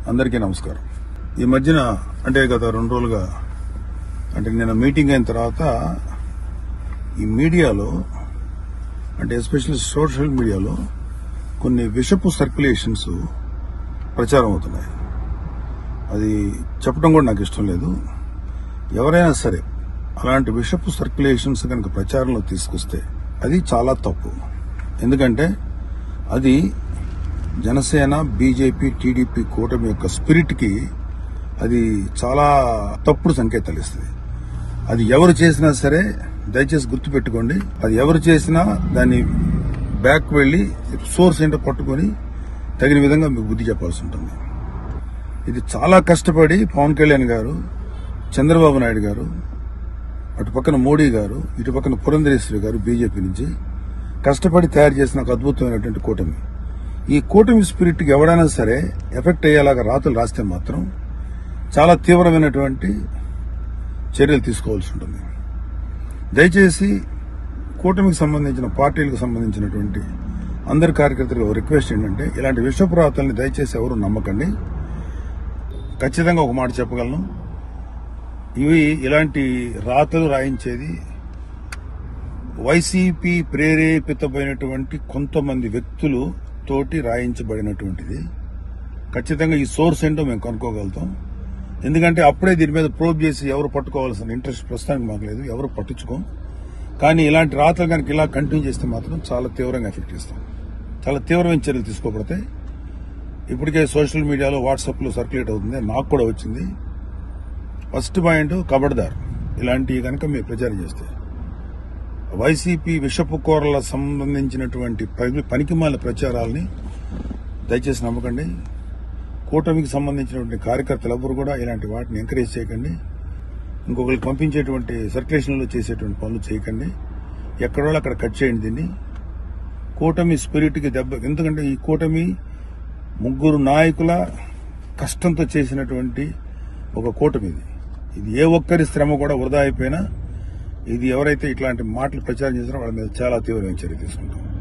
అందరికీ నమస్కారం. ఈ మధ్యన అంటే గత 2 రోజులుగా అంటే నేను మీటింగ్ అయిన తర్వాత ఈ మీడియాలో అంటే ఎస్పెషల్లీ సోషల్ మీడియాలో కొన్ని విషపు సర్క్యులేషన్స్ ప్రచారం అవుతున్నాయి. అది చెప్పడం కూడా నాకు ఇష్టం లేదు. ఎవరైనా సరే అలాంటి విషపు సర్క్యులేషన్స్ కనుక ప్రచారంలో తీసుకొస్తే అది చాలా తప్పు. ఎందుకంటే అది జనసేన, బీజేపీ, టీడీపీ కూటమి యొక్క స్పిరిట్ కి అది చాలా తప్పుడు సంకేతాలు ఇస్తుంది. అది ఎవరు చేసినా సరే దయచేసి గుర్తుపెట్టుకోండి. అది ఎవరు చేసినా దాన్ని బ్యాక్ వెళ్లి సోర్స్ ఏంటో పట్టుకుని తగిన విధంగా మీకు బుద్ధి చెప్పాల్సి ఉంటుంది. ఇది చాలా కష్టపడి పవన్ కళ్యాణ్ గారు, చంద్రబాబు నాయుడు గారు, అటు పక్కన మోడీ గారు, ఇటు పక్కన పురంధరేశ్వరి గారు బీజేపీ నుంచి కష్టపడి తయారు చేసిన ఒక అద్భుతమైనటువంటి కూటమి. ఈ కూటమి స్పిరిట్ కి ఎవరైనా సరే ఎఫెక్ట్ అయ్యేలాగా రాతలు రాస్తే మాత్రం చాలా తీవ్రమైనటువంటి చర్యలు తీసుకోవాల్సి ఉంటుంది. దయచేసి కూటమికి సంబంధించిన పార్టీలకు సంబంధించినటువంటి అందరి కార్యకర్తలకు రిక్వెస్ట్ ఏంటంటే ఇలాంటి విషపు రాతల్ని దయచేసి ఎవరు నమ్మకండి. ఖచ్చితంగా ఒక మాట చెప్పగలను, ఇలాంటి రాతలు రాయించేది వైసీపీ ప్రేరేపితమైనటువంటి కొంతమంది వ్యక్తులు తోటి రాయించబడినటువంటిది. ఖచ్చితంగా ఈ సోర్స్ ఏంటో మేము కనుక్కోగలుగుతాం. ఎందుకంటే అప్పుడే దీని మీద ప్రోబ్ చేసి ఎవరు పట్టుకోవాల్సిన ఇంట్రెస్ట్ ప్రస్తుతానికి మాకు లేదు, ఎవరు పట్టించుకోం. కానీ ఇలాంటి రాతలు కనుక ఇలా కంటిన్యూ చేస్తే మాత్రం చాలా తీవ్రంగా ఎఫెక్ట్ చేస్తాం. చాలా తీవ్రమైన చర్యలు తీసుకోబడతాయి. ఇప్పటికే సోషల్ మీడియాలో వాట్సాప్లో సర్క్యులేట్ అవుతుంది, నాకు కూడా వచ్చింది. ఫస్ట్ పాయింట్ ఖబర్దార్, ఇలాంటివి కనుక మీరు ప్రచారం చేస్తే వైసీపీ విషపు కూరల సంబంధించినటువంటి పనికిమాలిన ప్రచారాలని దయచేసి నమ్మకండి. కూటమికి సంబంధించినటువంటి కార్యకర్తలు ఎవరు కూడా ఇలాంటి వాటిని ఎంకరేజ్ చేయకండి. ఇంకొకరికి పంపించేటువంటి సర్క్యులేషన్లో చేసేటువంటి పనులు చేయకండి. ఎక్కడో అక్కడ కట్ చేయండి దీన్ని. కూటమి స్పిరిట్కి దెబ్బ. ఎందుకంటే ఈ కూటమి 3 నాయకుల కష్టంతో చేసినటువంటి ఒక కూటమి ఇది. ఏ ఒక్కరి శ్రమ కూడా వృధా అయిపోయినా ఇది ఎవరైతే ఇట్లాంటి మాటలు ప్రచారం చేస్తారో వాళ్ళ మీద చాలా తీవ్రమైన చర్య తీసుకుంటాం.